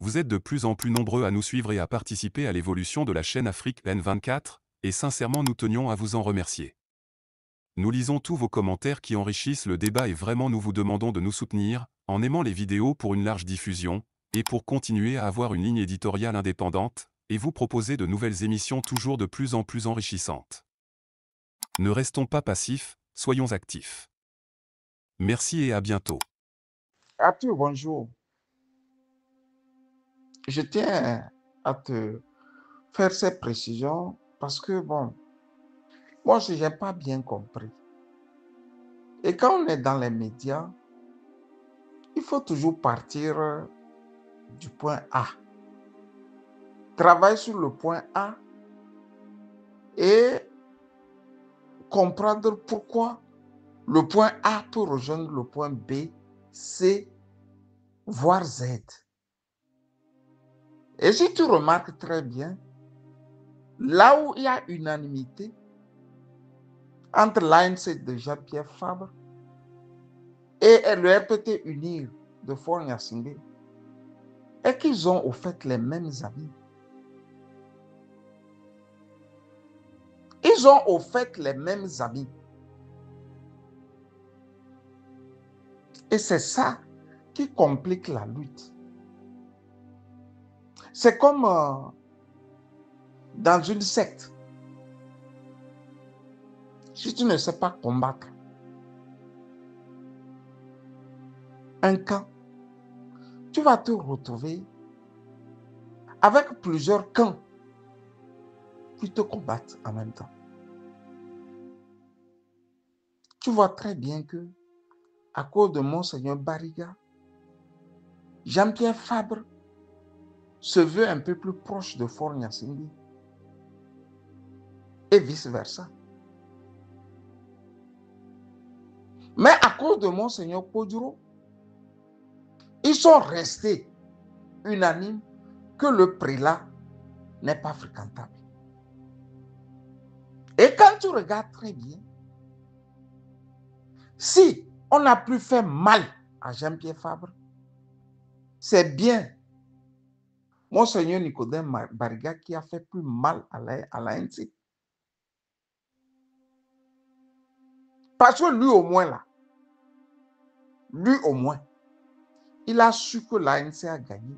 Vous êtes de plus en plus nombreux à nous suivre et à participer à l'évolution de la chaîne Afrique N24, et sincèrement nous tenions à vous en remercier. Nous lisons tous vos commentaires qui enrichissent le débat et vraiment nous vous demandons de nous soutenir, en aimant les vidéos pour une large diffusion, et pour continuer à avoir une ligne éditoriale indépendante, et vous proposer de nouvelles émissions toujours de plus en plus enrichissantes. Ne restons pas passifs, soyons actifs. Merci et à bientôt. Arthur, bonjour. Je tiens à te faire ces précisions parce que, bon, moi, je n'ai pas bien compris. Et quand on est dans les médias, il faut toujours partir du point A. Travailler sur le point A et comprendre pourquoi le point A peut rejoindre le point B, C, voire Z. Et si tu remarques très bien, là où il y a unanimité entre l'ANC de Jean-Pierre Fabre et le RPT UNIR de Faure Gnassingbé, est qu'ils ont au fait les mêmes amis. Ils ont au fait les mêmes amis. Et c'est ça qui complique la lutte. C'est comme dans une secte. Si tu ne sais pas combattre un camp, tu vas te retrouver avec plusieurs camps qui te combattent en même temps. Tu vois très bien que, à cause de Monseigneur Bariga, Jean-Pierre Fabre se veut un peu plus proche de Faure Gnassingbé et vice-versa. Mais à cause de Monseigneur Koduro, ils sont restés unanimes que le prélat n'est pas fréquentable. Et quand tu regardes très bien, si on n'a plus fait mal à Jean-Pierre Fabre, c'est bien Monseigneur Nicodème Bariga qui a fait plus mal à l'ANC. Parce que lui au moins là, lui au moins, il a su que l'ANC a gagné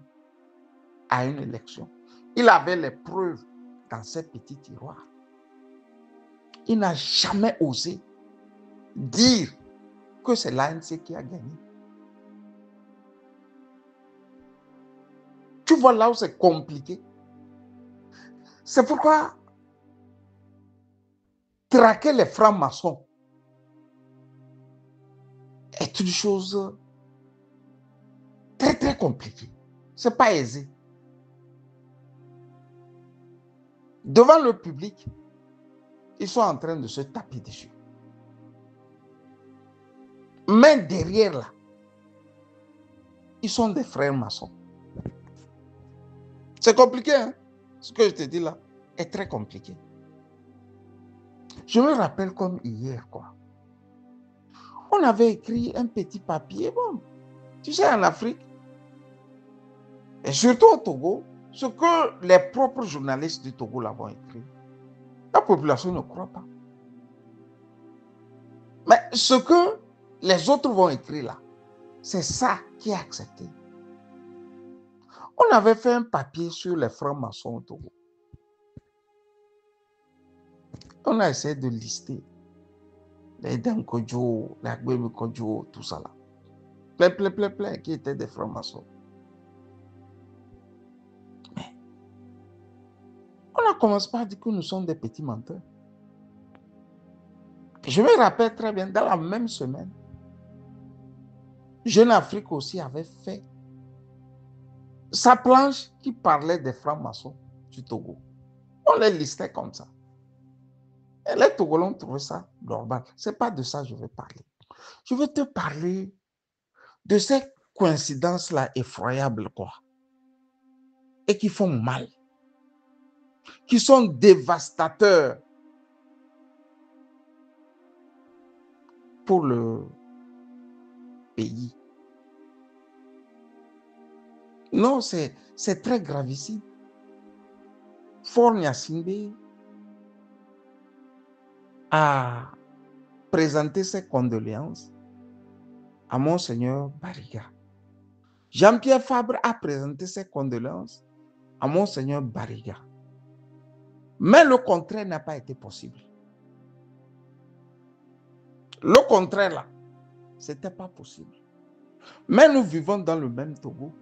à une élection. Il avait les preuves dans ses petits tiroirs. Il n'a jamais osé dire que c'est l'ANC qui a gagné. Tu vois là où c'est compliqué. C'est pourquoi traquer les francs-maçons est une chose très très compliquée. Ce n'est pas aisé. Devant le public, ils sont en train de se taper dessus. Mais derrière là, ils sont des frères maçons. C'est compliqué, hein? Ce que je te dis là est très compliqué. Je me rappelle comme hier, quoi. On avait écrit un petit papier, bon, tu sais, en Afrique, et surtout au Togo, ce que les propres journalistes du Togo l'ont écrit, la population ne croit pas. Mais ce que les autres vont écrire là, c'est ça qui est accepté. On avait fait un papier sur les francs-maçons au Togo. On a essayé de lister les Dankodjo, les Agbemi Kodjo, tout ça là. Plein, qui étaient des francs-maçons. Mais on a commencé par dire que nous sommes des petits menteurs. Et je me rappelle très bien, dans la même semaine, Jeune Afrique aussi avait fait sa planche qui parlait des francs-maçons du Togo. On les listait comme ça. Et les Togolais ont trouvé ça normal. Ce n'est pas de ça que je veux parler. Je veux te parler de ces coïncidences-là effroyables, quoi. Et qui font mal. Qui sont dévastateurs pour le pays. Non, c'est très gravissime. Faure Gnassingbé a présenté ses condoléances à Monseigneur Barriga. Jean-Pierre Fabre a présenté ses condoléances à Monseigneur Barriga. Mais le contraire n'a pas été possible. Le contraire, là, ce n'était pas possible. Mais nous vivons dans le même Togo.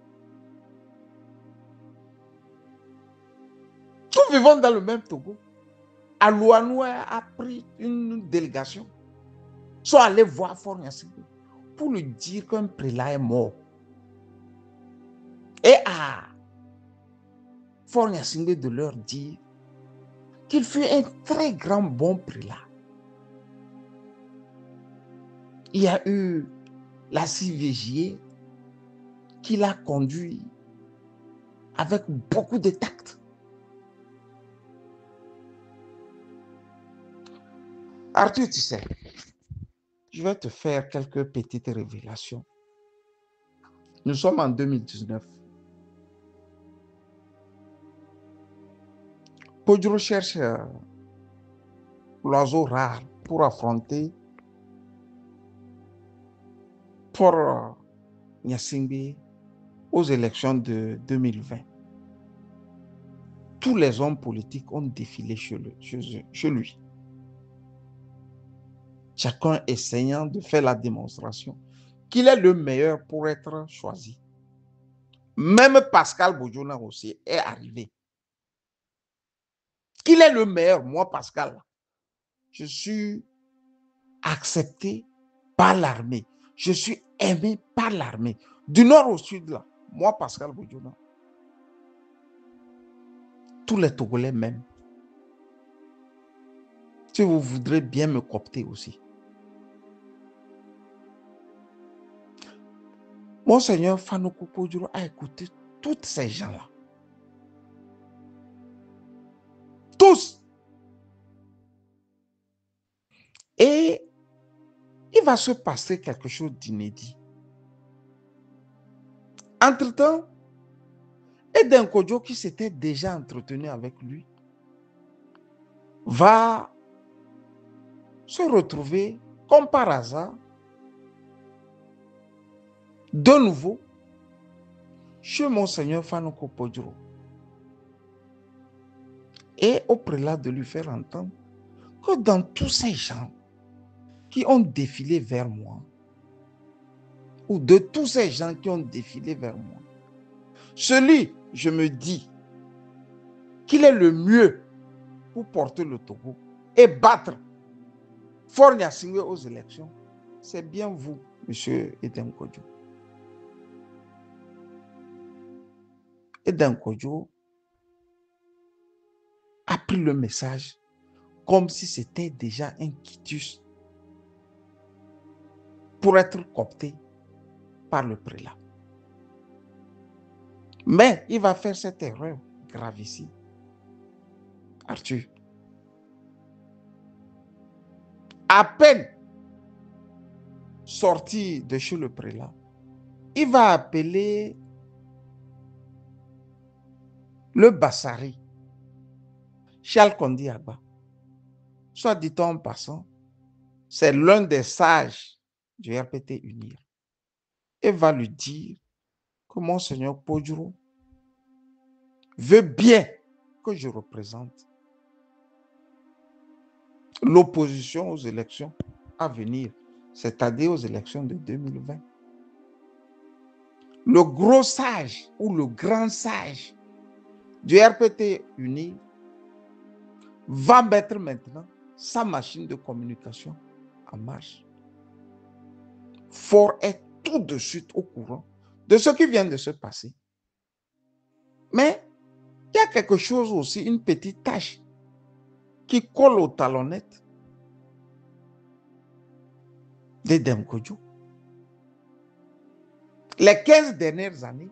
Nous vivons dans le même Togo. Alouanoua a pris une délégation, sont allés voir Faure Gnassingbé pour lui dire qu'un prélat est mort. Et à Faure Gnassingbé de leur dire qu'il fut un très grand bon prélat. Il y a eu la CIVJ qui l'a conduit avec beaucoup de tact. Arthur, tu sais, je vais te faire quelques petites révélations. Nous sommes en 2019. Podjoro cherche l'oiseau rare pour affronter Faure Gnassingbé aux élections de 2020. Tous les hommes politiques ont défilé chez lui. Chacun essayant de faire la démonstration qu'il est le meilleur pour être choisi. Même Pascal Bojona aussi est arrivé. Qu'il est le meilleur, moi Pascal, je suis accepté par l'armée. Je suis aimé par l'armée. Du nord au sud, là, moi Pascal Bojona. Tous les Togolais même. Si vous voudrez bien me coopter aussi. Monseigneur Fanoko Podjoro a écouté tous ces gens-là. Tous. Et il va se passer quelque chose d'inédit. Entre-temps, Eden Kodjo, qui s'était déjà entretenu avec lui, va se retrouver, comme par hasard, de nouveau chez Monseigneur Fanoko Podjoro. Et au prélat de lui faire entendre que dans tous ces gens qui ont défilé vers moi, ou de tous ces gens qui ont défilé vers moi, celui, je me dis, qu'il est le mieux pour porter le Togo et battre Faure Gnassingbé aux élections, c'est bien vous, monsieur Eden Kodjo. Eden Kodjo a pris le message comme si c'était déjà un quitus pour être coopté par le prélat. Mais il va faire cette erreur grave ici. Arthur, à peine sorti de chez le prélat, il va appeler le Bassari, Charles Kondi Agba. Soit dit-on en passant, c'est l'un des sages du RPT UNIR. Et va lui dire que Monseigneur Podjoro veut bien que je représente l'opposition aux élections à venir, c'est-à-dire aux élections de 2020. Le gros sage ou le grand sage du RPT uni va mettre maintenant sa machine de communication en marche. Faure est tout de suite au courant de ce qui vient de se passer. Mais il y a quelque chose aussi, une petite tache qui colle aux talonnettes d'Eden Kodjo. Les 15 dernières années,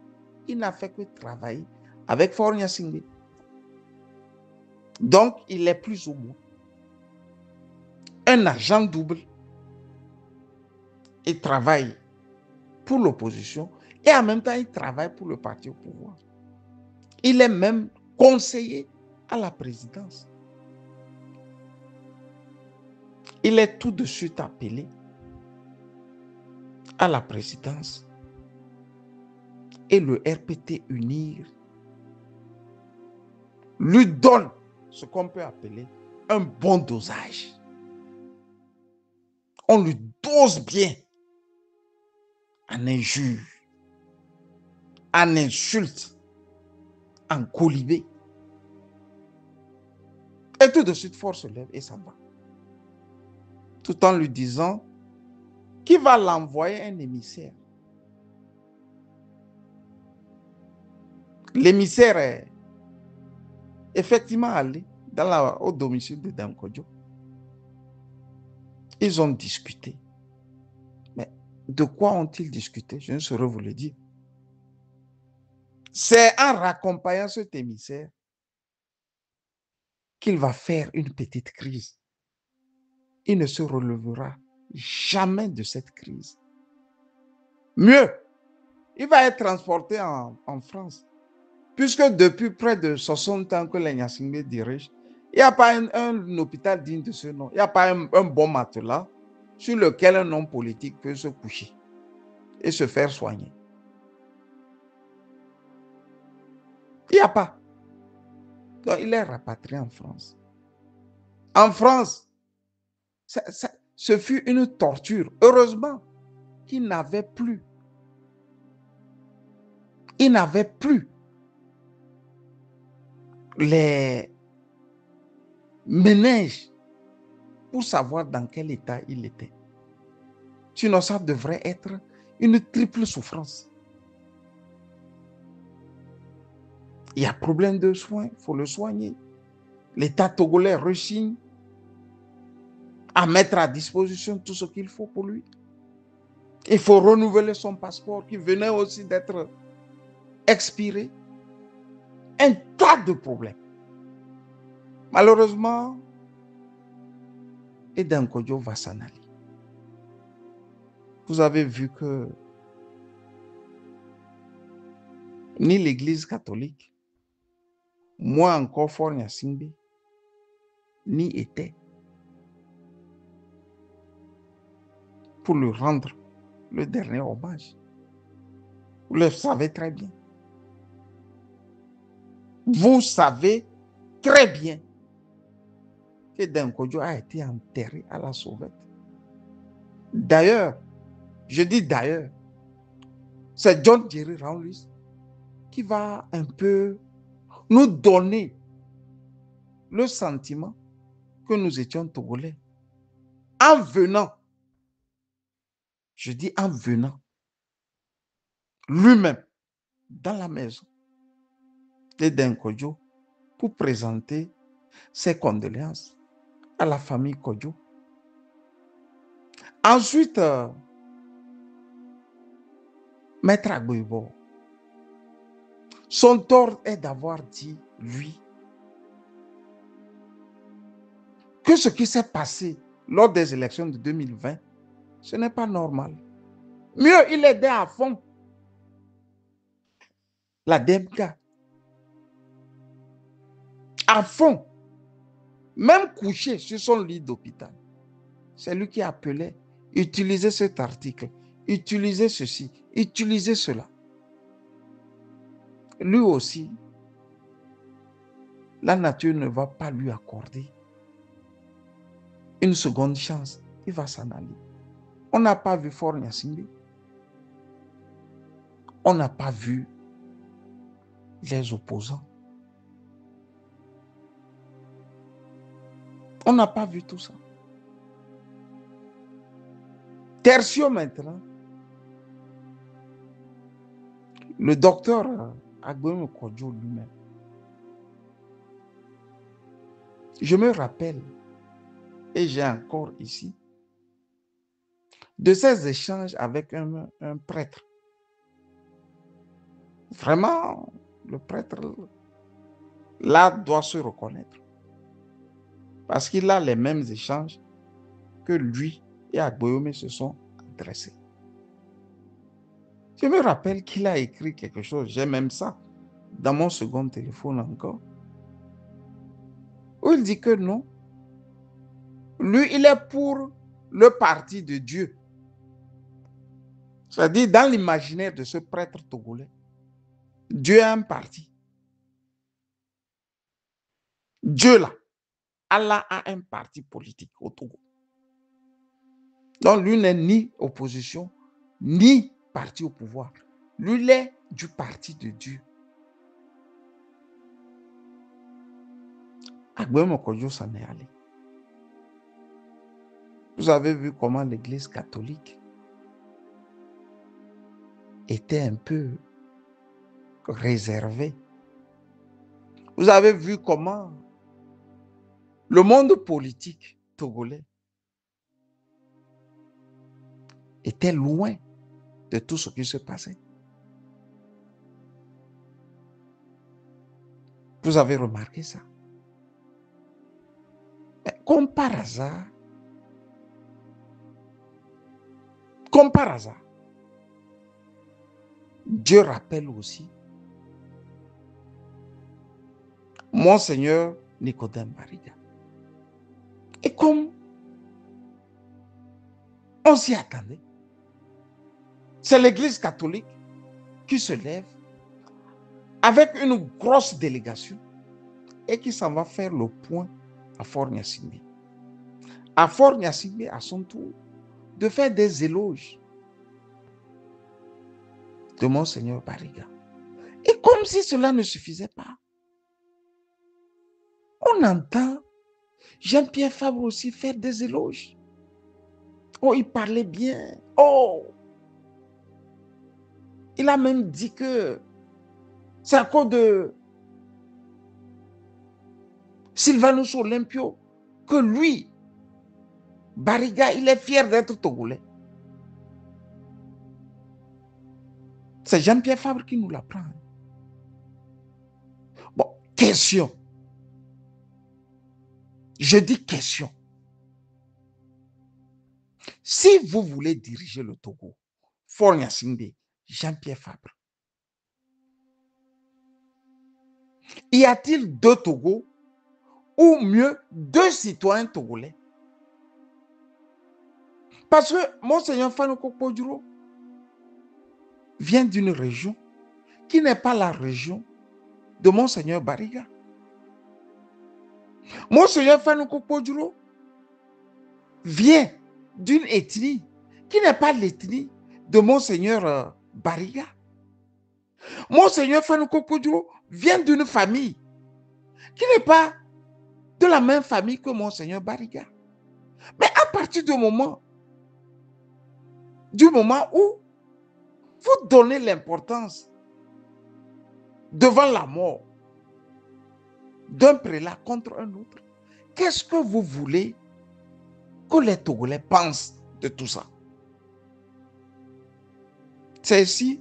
il n'a fait que travailler avec Faure Gnassingbé. Donc, il est plus ou moins un agent double. Il travaille pour l'opposition Et en même temps, il travaille pour le parti au pouvoir. Il est même conseiller à la présidence. Il est tout de suite appelé à la présidence. Et le RPT UNIR lui donne ce qu'on peut appeler un bon dosage. On lui dose bien en injures, en insultes, en colibé. Et tout de suite, force se lève et s'en va. Tout en lui disant qu'il va l'envoyer un émissaire. L'émissaire est effectivement allé au domicile de Dankodjo. Ils ont discuté. Mais de quoi ont-ils discuté? Je ne saurais vous le dire. C'est en raccompagnant cet émissaire qu'il va faire une petite crise. Il ne se relèvera jamais de cette crise. Mieux, il va être transporté en France. Puisque depuis près de 60 ans que les Nyasingbe dirigent, il n'y a pas un hôpital digne de ce nom. Il n'y a pas un bon matelas sur lequel un homme politique peut se coucher et se faire soigner. Il n'y a pas. Donc, il est rapatrié en France. En France, ce fut une torture. Heureusement qu'il n'avait plus. Il n'avait plus les ménages pour savoir dans quel état il était. Sinon, ça devrait être une triple souffrance. Il y a problème de soins, il faut le soigner. L'État togolais rechigne à mettre à disposition tout ce qu'il faut pour lui. Il faut renouveler son passeport qui venait aussi d'être expiré. Un tas de problèmes. Malheureusement, Eden Kodjo va s'en aller. Vous avez vu que ni l'Église catholique, moins encore Fort Nyasingbe, n'y était pour lui rendre le dernier hommage. Vous le savez très bien. Vous savez très bien que Eden Kodjo a été enterré à la sauvette. D'ailleurs, je dis d'ailleurs, c'est John Jerry Rawlings qui va un peu nous donner le sentiment que nous étions Togolais. En venant, je dis en venant, lui-même, dans la maison d'Eden Kodjo pour présenter ses condoléances à la famille Kodjo. Ensuite, Maître Agboibo, son tort est d'avoir dit, lui, que ce qui s'est passé lors des élections de 2020, ce n'est pas normal. Mieux, il aidait à fond la DMK. À fond. Même couché sur son lit d'hôpital. C'est lui qui appelait, utilisez cet article, utilisez ceci, utilisez cela. Lui aussi, la nature ne va pas lui accorder une seconde chance. Il va s'en aller. On n'a pas vu Fort Nyasingbe. On n'a pas vu les opposants. On n'a pas vu tout ça. Tertio maintenant, le docteur Agboibo Kodjo lui-même. Je me rappelle, et j'ai encore ici, de ces échanges avec un prêtre. Vraiment, le prêtre, là, doit se reconnaître. Parce qu'il a les mêmes échanges que lui et Agboibo se sont adressés. Je me rappelle qu'il a écrit quelque chose, j'ai même ça dans mon second téléphone encore, où il dit que non, lui, il est pour le parti de Dieu. C'est-à-dire, dans l'imaginaire de ce prêtre togolais, Dieu a un parti. Dieu là, Allah a un parti politique au Togo. Donc, lui n'est ni opposition, ni parti au pouvoir. Lui, il est du parti de Dieu. Agbem Okojo s'en est allé. Vous avez vu comment l'Église catholique était un peu réservée. Vous avez vu comment le monde politique togolais était loin de tout ce qui se passait. Vous avez remarqué ça? Mais comme par hasard, Dieu rappelle aussi Monseigneur Nicodème Bariga. Et comme on s'y attendait, c'est l'Église catholique qui se lève avec une grosse délégation et qui s'en va faire le point à Fort Gnassingbé. À Fort Gnassingbé, à son tour, de faire des éloges de Monseigneur Bariga. Et comme si cela ne suffisait pas, on entend Jean-Pierre Fabre aussi faire des éloges. Oh, il parlait bien. Oh, il a même dit que c'est à cause de Sylvanus Olympio que lui, Bariga, il est fier d'être togolais. C'est Jean-Pierre Fabre qui nous l'apprend. Bon, question. Je dis question. Si vous voulez diriger le Togo, Fort Gnassingbé, Jean-Pierre Fabre, y a-t-il deux Togos ou mieux deux citoyens togolais? Parce que Monseigneur Fanoko Podjuro vient d'une région qui n'est pas la région de Monseigneur Bariga. Monseigneur Fanoko Podjuro vient d'une ethnie qui n'est pas l'ethnie de Monseigneur Bariga. Monseigneur Fanoko Podjuro vient d'une famille qui n'est pas de la même famille que Monseigneur Bariga. Mais à partir du moment où vous donnez l'importance devant la mort d'un prélat contre un autre, qu'est-ce que vous voulez que les Togolais pensent de tout ça? C'est ici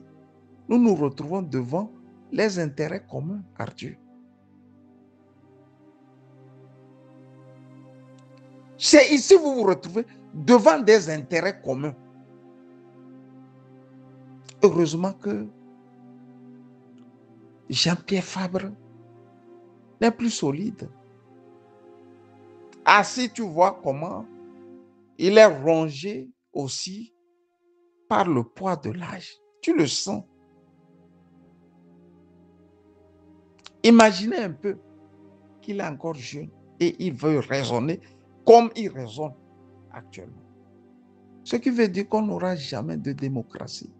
nous nous retrouvons devant les intérêts communs, Arthur. C'est ici que vous vous retrouvez devant des intérêts communs. Heureusement que Jean-Pierre Fabre n'est plus solide. Ah, si tu vois comment il est rongé aussi par le poids de l'âge. Tu le sens. Imaginez un peu qu'il est encore jeune et il veut raisonner comme il raisonne actuellement. Ce qui veut dire qu'on n'aura jamais de démocratie.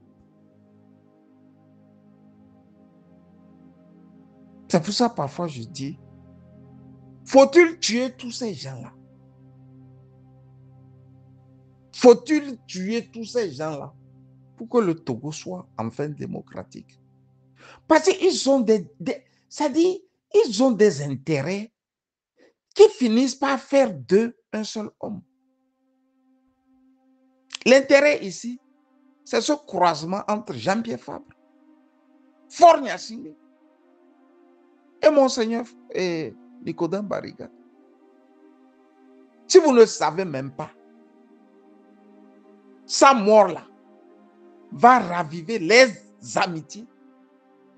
C'est pour ça parfois je dis, faut-il tuer tous ces gens-là? Faut-il tuer tous ces gens-là pour que le Togo soit enfin démocratique? Parce qu'ils ont c'est-à-dire, ils ont des intérêts qui finissent par faire d'eux un seul homme. L'intérêt ici, c'est ce croisement entre Jean-Pierre Fabre, Fort Gnassingbé et Monseigneur et Nicodème Bariga. Si vous ne savez même pas, sa mort là va raviver les amitiés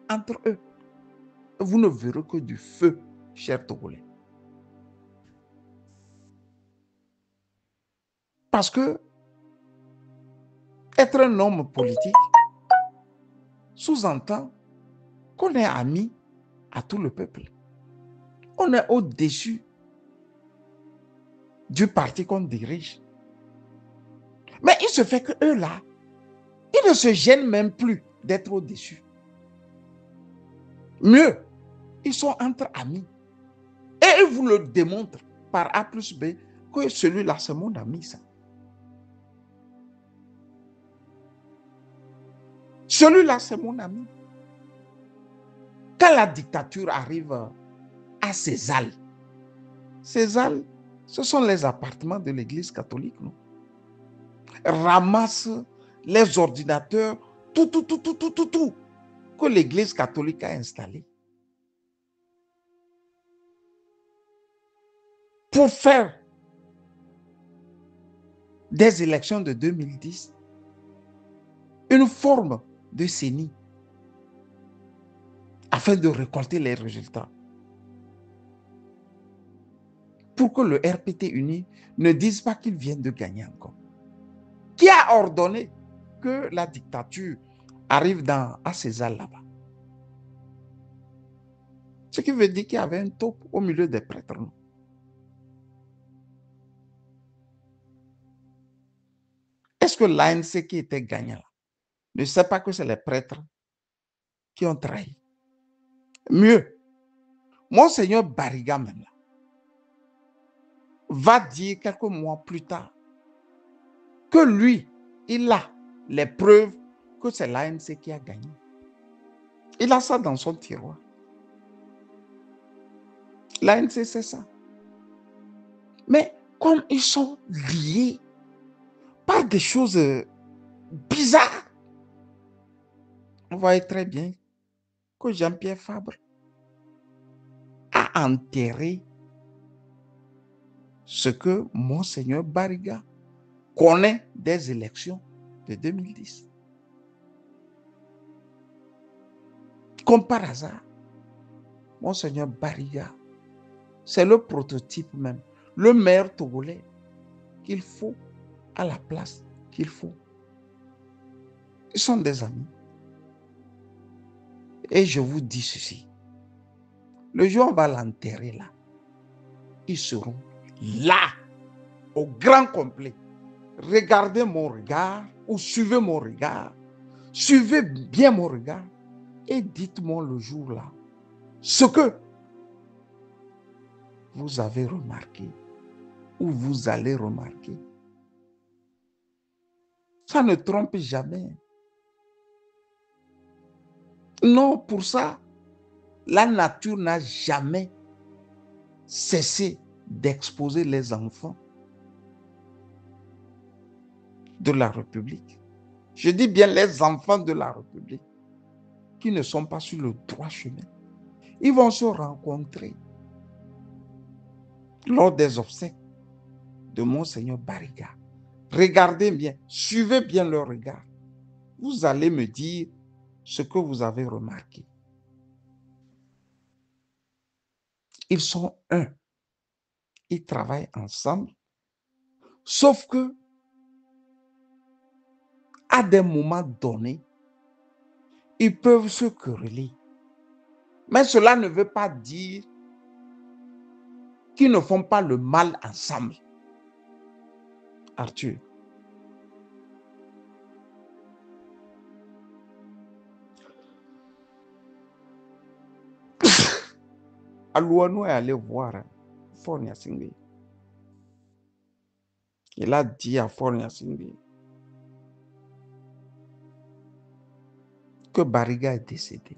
entre eux. Vous ne verrez que du feu, chers Togolais. Parce que être un homme politique sous-entend qu'on est ami à tout le peuple. On est au-dessus du parti qu'on dirige. Mais il se fait que eux là, ils ne se gênent même plus d'être au-dessus. Mieux, ils sont entre amis. Et ils vous le démontrent par A plus B que celui-là, c'est mon ami, ça. Celui-là, c'est mon ami. Quand la dictature arrive à Cézanne, Cézanne, ce sont les appartements de l'église catholique, non? Ramasse les ordinateurs, tout que l'église catholique a installé. Pour faire des élections de 2010 une forme de CENI afin de récolter les résultats. Pour que le RPT uni ne dise pas qu'il vient de gagner encore. Qui a ordonné que la dictature arrive à Cézanne là-bas? Ce qui veut dire qu'il y avait un taupe au milieu des prêtres. Non? Est-ce que l'ANC qui était gagnant ne sait pas que c'est les prêtres qui ont trahi? Mieux, Monseigneur Bariga même là, va dire quelques mois plus tard que lui, il a les preuves que c'est l'ANC qui a gagné. Il a ça dans son tiroir. L'ANC, c'est ça. Mais comme ils sont liés par des choses bizarres, vous voyez très bien que Jean-Pierre Fabre a enterré ce que Monseigneur Bariga connaît des élections de 2010. Comme par hasard, Monseigneur Bariga, c'est le prototype même, le maire togolais qu'il faut à la place qu'il faut. Ils sont des amis. Et je vous dis ceci, le jour où on va l'enterrer là, ils seront là, au grand complet. Regardez mon regard ou suivez mon regard. Suivez bien mon regard et dites-moi le jour là ce que vous avez remarqué ou vous allez remarquer. Ça ne trompe jamais. Non, pour ça, la nature n'a jamais cessé d'exposer les enfants de la République. Je dis bien les enfants de la République qui ne sont pas sur le droit chemin. Ils vont se rencontrer lors des obsèques de Monseigneur Bariga. Regardez bien, suivez bien leur regard. Vous allez me dire ce que vous avez remarqué. Ils sont un. Ils travaillent ensemble. Sauf que, à des moments donnés, ils peuvent se quereller. Mais cela ne veut pas dire qu'ils ne font pas le mal ensemble. Arthur. Alouanou est allé voir Fornia Singhi. Il a dit à Fornia Singhi que Bariga est décédé.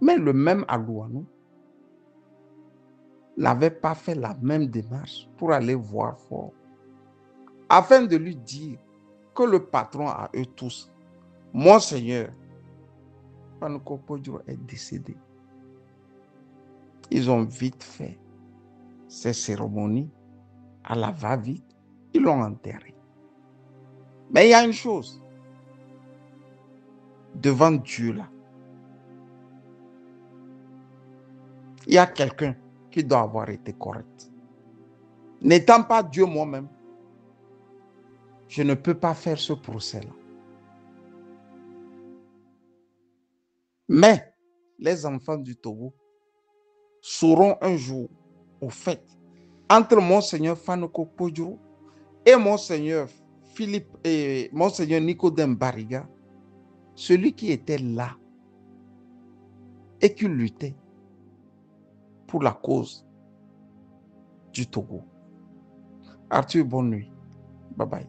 Mais le même Alouanou n'avait pas fait la même démarche pour aller voir Fort, afin de lui dire que le patron à eux tous, Monseigneur Panuko Podjo, est décédé. Ils ont vite fait ces cérémonies à la va-vite. Ils l'ont enterré. Mais il y a une chose. Devant Dieu, là, il y a quelqu'un qui doit avoir été correct. N'étant pas Dieu moi-même, je ne peux pas faire ce procès-là. Mais les enfants du Togo sauront un jour, au fait, entre Monseigneur Fanoko Podjou et Monseigneur Philippe et Monseigneur Nicodème Bariga, celui qui était là et qui luttait pour la cause du Togo. Arthur, bonne nuit. Bye bye.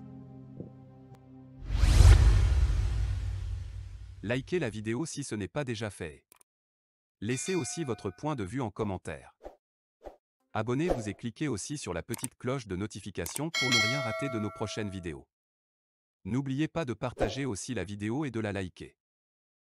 Likez la vidéo si ce n'est pas déjà fait. Laissez aussi votre point de vue en commentaire. Abonnez-vous et cliquez aussi sur la petite cloche de notification pour ne rien rater de nos prochaines vidéos. N'oubliez pas de partager aussi la vidéo et de la liker.